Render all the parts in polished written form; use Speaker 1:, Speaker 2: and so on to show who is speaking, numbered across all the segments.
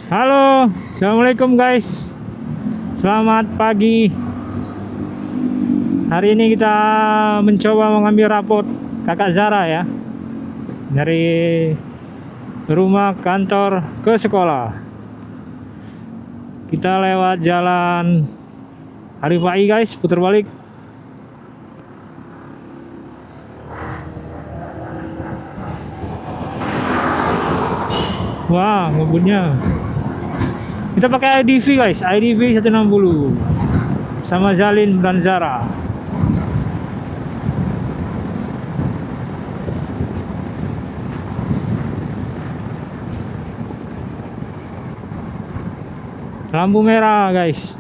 Speaker 1: Halo, assalamualaikum guys. Selamat pagi. Hari ini kita mencoba mengambil rapot kakak Zara ya, dari rumah kantor ke sekolah. Kita lewat jalan Harifai guys, putar balik. Wah, ngebutnya. Kita pakai IDV guys, IDV 160 sama Zalin dan Zara. Lampu merah guys.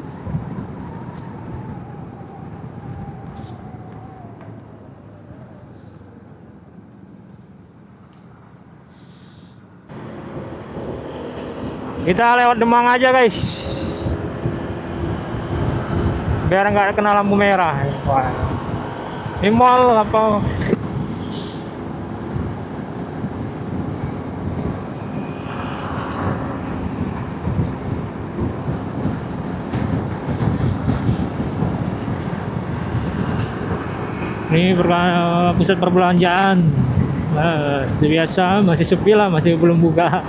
Speaker 1: Kita lewat Demang aja guys, biar nggak kena lampu merah. Wah, ini mall apa? Ini pusat perbelanjaan. Biasa masih sepi lah, masih belum buka.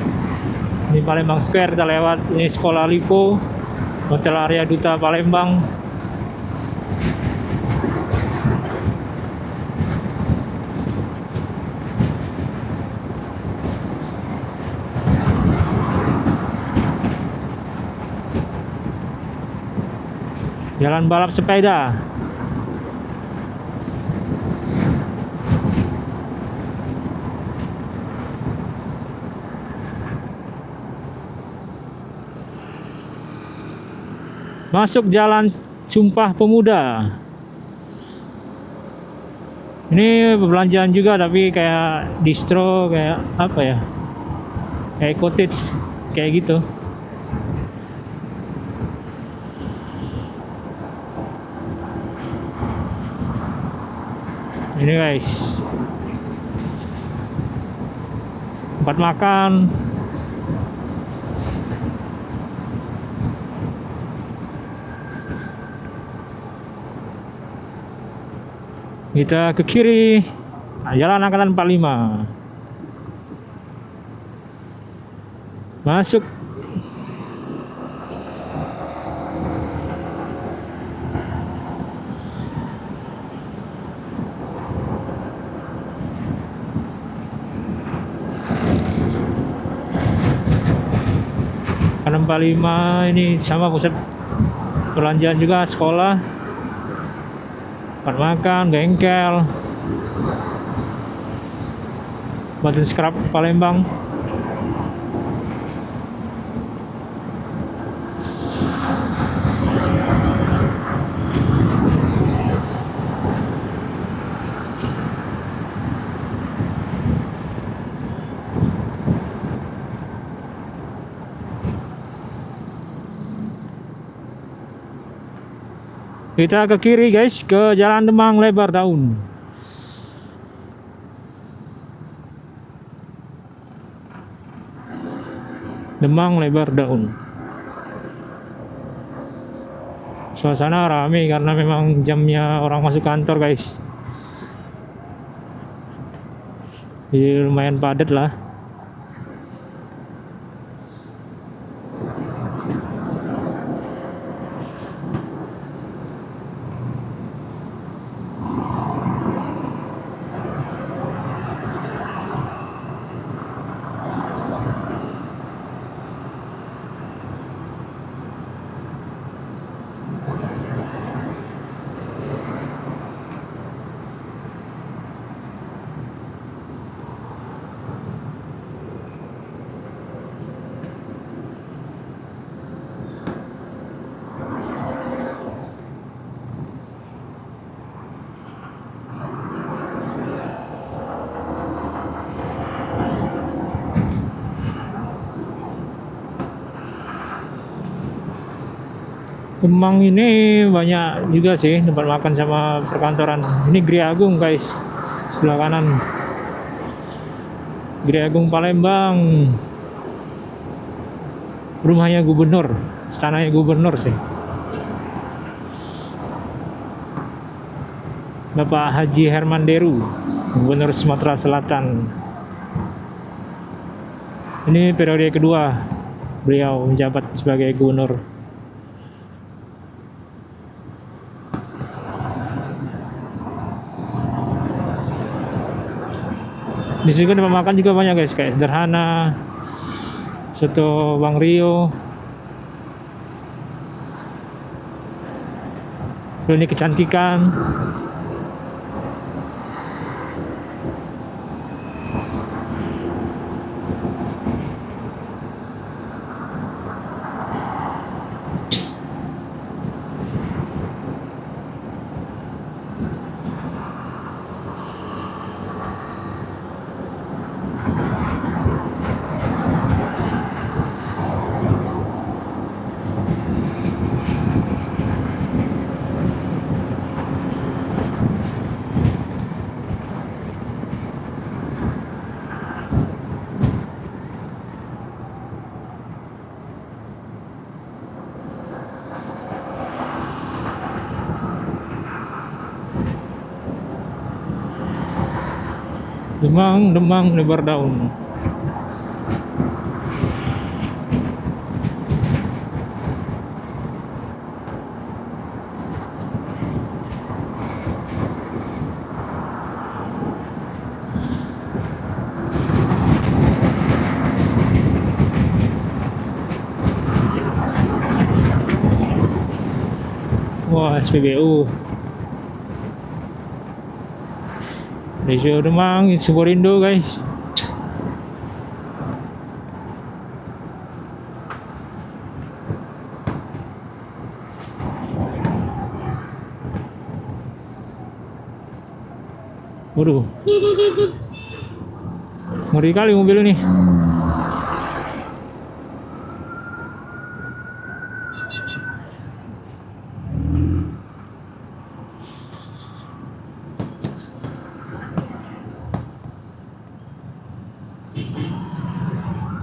Speaker 1: Ini Palembang Square, kita lewat. Ini sekolah Lipo, Hotel Arya Duta Palembang. Jalan balap sepeda. Masuk Jalan Sumpah Pemuda. Ini perbelanjaan juga, tapi kayak distro, kayak apa ya, kayak cottage kayak gitu. Ini guys, tempat makan. Kita ke kiri, Jalan Angkatan 45. Masuk. Angkatan 45 ini sama pusat perbelanjaan juga, sekolah, tempat makan, bengkel, Badan Scrap Palembang. Kita ke kiri guys, ke Jalan Demang Lebar Daun. Demang Lebar Daun. Suasana ramai karena memang jamnya orang masuk kantor guys. Jadi lumayan padat lah. Kemang ini banyak juga sih tempat makan sama perkantoran. Ini Gri Agung guys, sebelah kanan. Gri Agung Palembang. rumahnya gubernur, istananya gubernur sih. Bapak Haji Herman Deru, Gubernur Sumatera Selatan. Ini periode kedua beliau menjabat sebagai gubernur. Di sini tempat makan juga banyak guys, kayak sederhana, soto Bang Rio, klinik kecantikan. Demang lebar daun. Wah, SPBU. Regio Demang, Sumurindo guys. Waduh, ngeri kali mobil ini.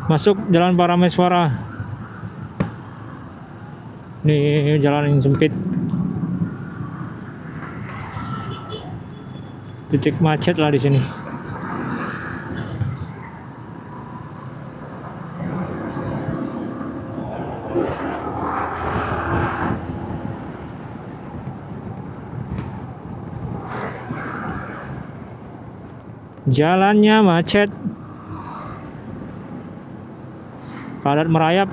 Speaker 1: Masuk Jalan Parameswara. Ini jalan yang sempit. Titik macet lah di sini. Jalannya macet. Padat merayap.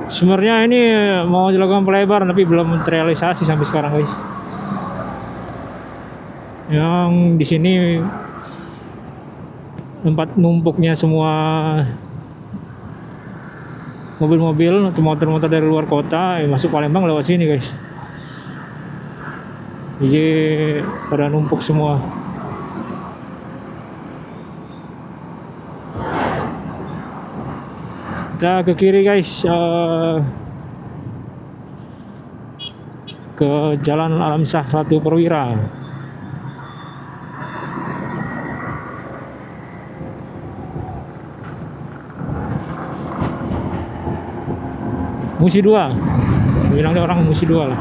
Speaker 1: Sebenarnya ini mau dilakukan pelebar tapi belum terrealisasi sampai sekarang guys. Yang di sini tempat numpuknya semua mobil-mobil atau motor-motor dari luar kota masuk Palembang lewat sini guys. Jadi pada numpuk semua. Kita ke kiri guys, ke Jalan Alam Shah 1 Perwira. Musi 2, bilangnya orang Musi 2 lah.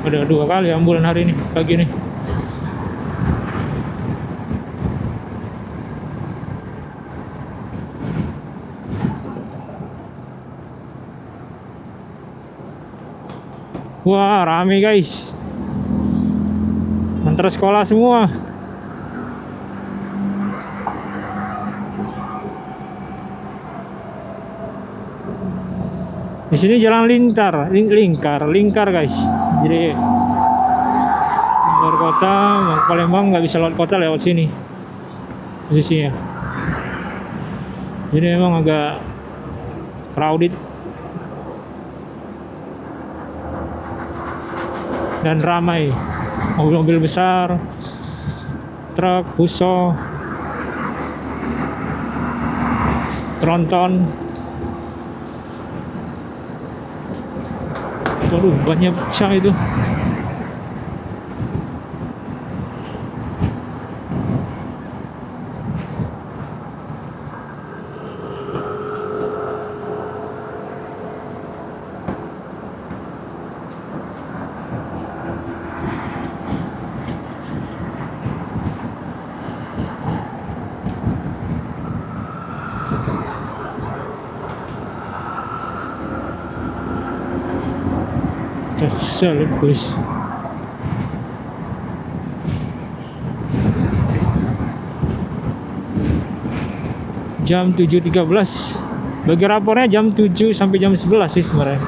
Speaker 1: Ada 2 kali ambulan hari ini, pagi ini. Wah, rame guys. Antar sekolah semua. Di sini jalan lingkar guys. Jadi luar kota, Palembang nggak bisa lewat kota lewat sini posisinya. Jadi memang agak crowded dan ramai. Mobil-mobil besar, truk, buso, tronton. Waduh, banyak pecah itu. Kesel bos. Jam 7.13. Bagi rapornya jam 7 sampai jam 11 sih sebenarnya.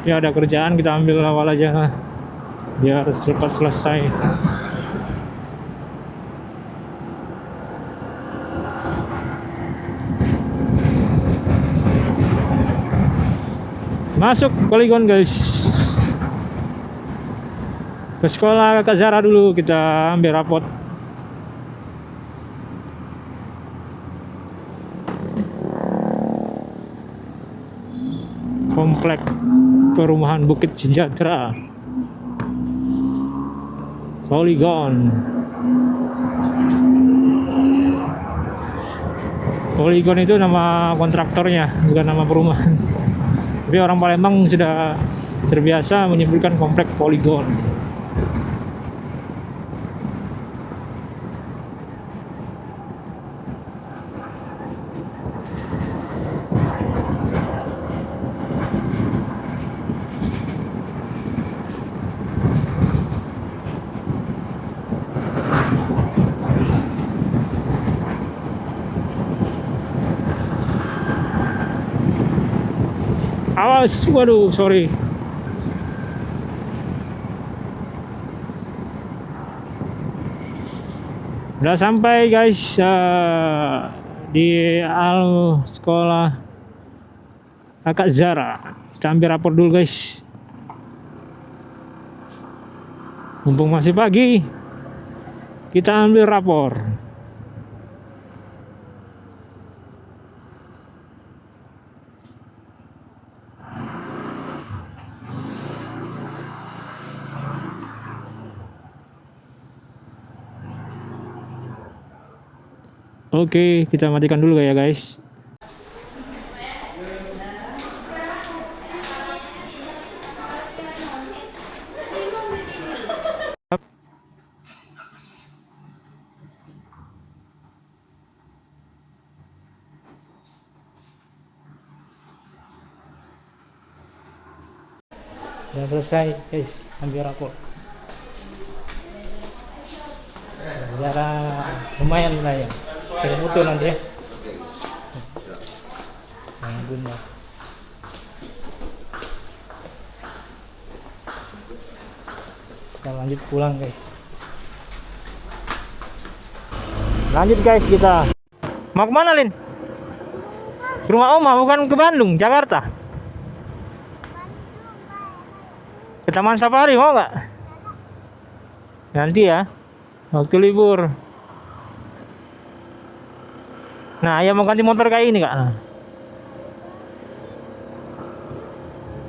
Speaker 1: Ya ada kerjaan kita ambil awal aja biar cepat selesai. Masuk poligon guys. Ke sekolah Kak Zara dulu kita ambil rapot. Komplek perumahan Bukit Sejahtera. Poligon. Poligon itu nama kontraktornya, bukan nama perumahan. Tapi orang Palembang sudah terbiasa menyebutkan komplek poligon. Awas, waduh, sorry. Udah sampai guys di sekolah Kakak Zara. Kita ambil rapor dulu guys. Mumpung masih pagi, kita ambil rapor. Oke, kita matikan dulu ya guys. Sudah selesai guys, ambil rapor. Zara lumayan lah ya. Kita foto nanti ya. Jangan bunda. Kita lanjut pulang guys. Lanjut guys kita. Mau kemana Lin? Ke rumah Oma, bukan ke Bandung, Jakarta. Ke Taman Safari mau nggak? Nanti ya, waktu libur. Nah, ya mau ganti motor kayak ini kak. Nah.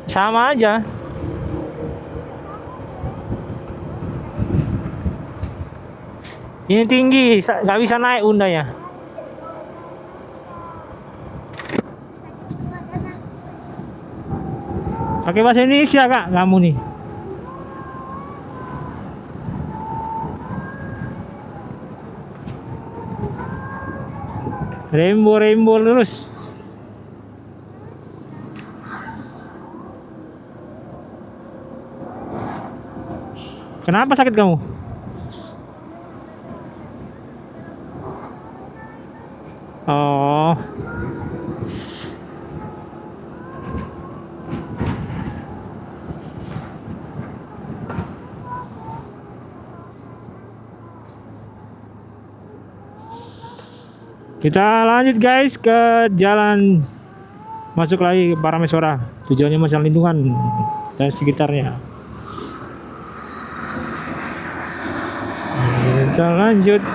Speaker 1: Sama aja. Ini tinggi, nggak bisa naik undanya. Pakai bahasa Indonesia kak, kamu nih. Rainbow terus. Kenapa sakit kamu? Oh. Kita lanjut guys ke jalan masuk lagi ke Parameswara. Tujuannya masalah lindungan dan sekitarnya. Kita lanjut.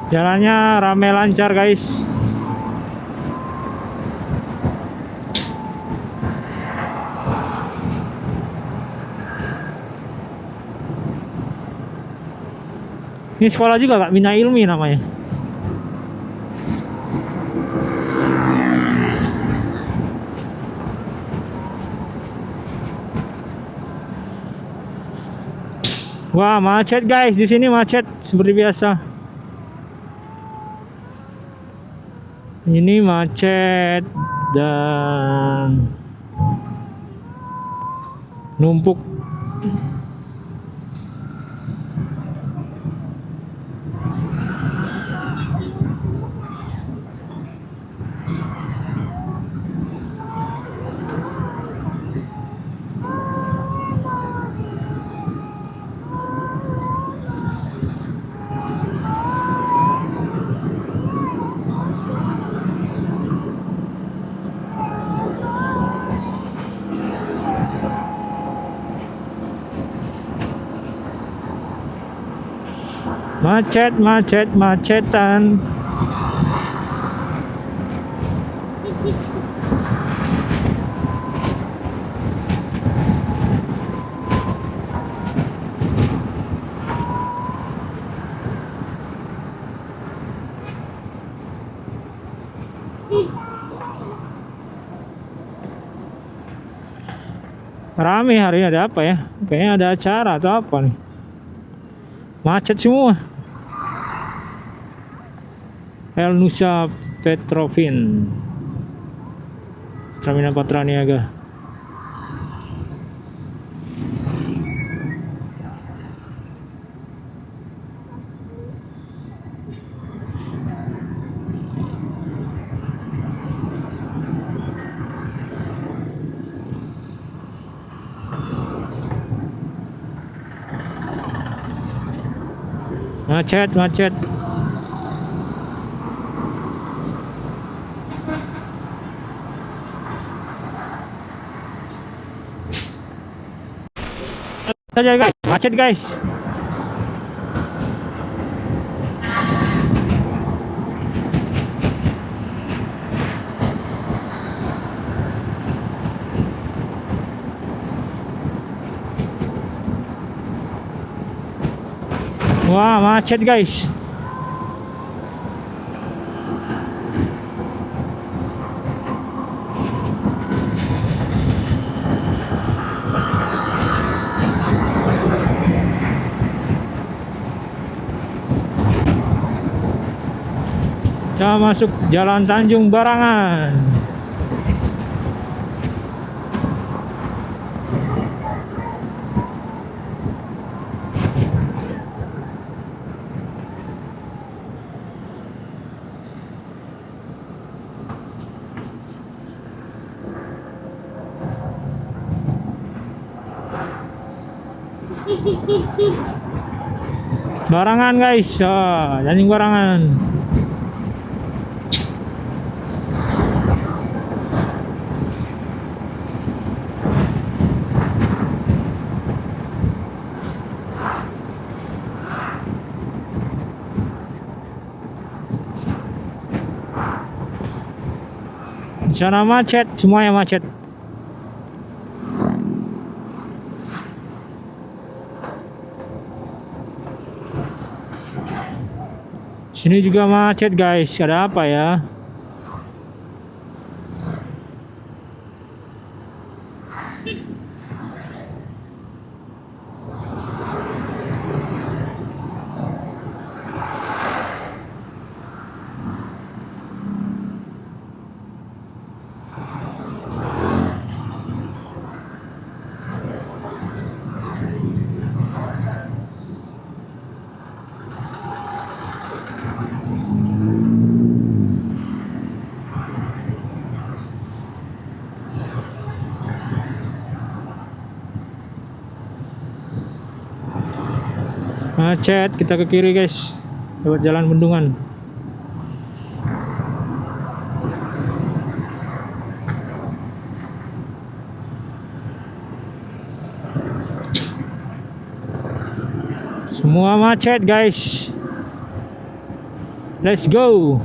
Speaker 1: Jalannya rame lancar guys. Ini sekolah juga Kak, Bina Ilmi namanya. Wah, macet guys, di sini macet seperti biasa. Ini macet dan numpuk. Macetan. Rame hari ini, ada apa ya? Kayaknya ada acara atau apa nih? Macet semua. El Nusa Petrovin, Terminal Patraniaga. Macet. Saja guys, macet guys. Wah, macet guys. Kita masuk Jalan Tanjung Barangan. Barangan guys, Tanjung Barangan. Di sana macet, semuanya macet. Sini juga macet guys, ada apa ya? Macet, kita ke kiri guys, lewat jalan bendungan. Semua macet guys. Let's go.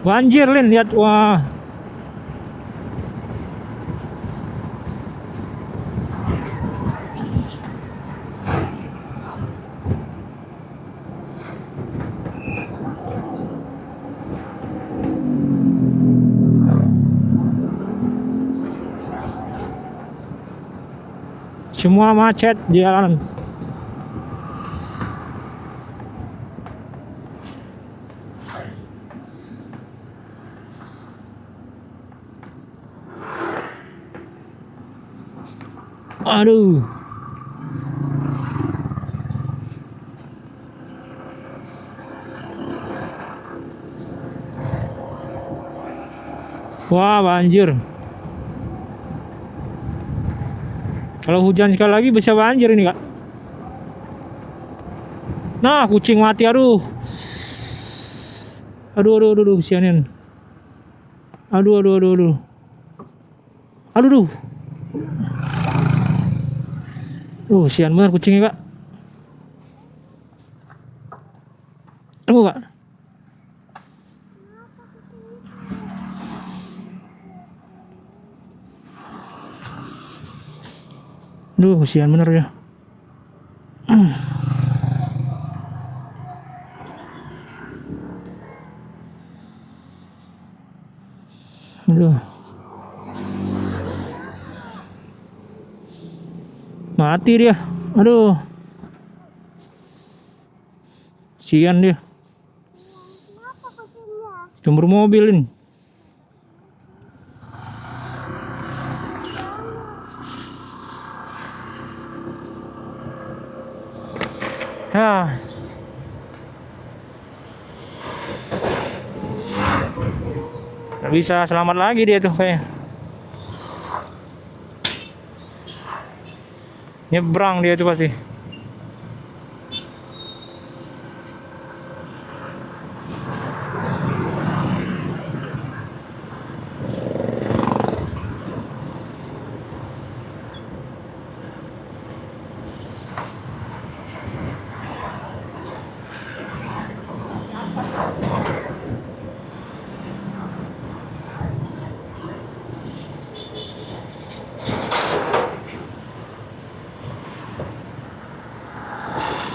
Speaker 1: Banjir Lin, lihat, wah. Semua macet di jalan. Aduh. Wah, banjir. Kalau hujan sekali lagi bisa banjir ini, Kak. Nah, kucing mati, aduh. Aduh, kesianin. Aduh. Aduh. Kesian banget kucingnya, Kak. Tunggu, Kak. Duh, kesian bener ya. Aduh. Mati dia. Aduh. Kesian dia. Jemur mobil ini. Gak bisa selamat lagi dia tuh kayak. Nyebrang dia tuh pasti.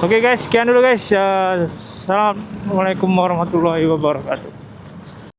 Speaker 1: Oke guys, sekian dulu guys. Assalamualaikum warahmatullahi wabarakatuh.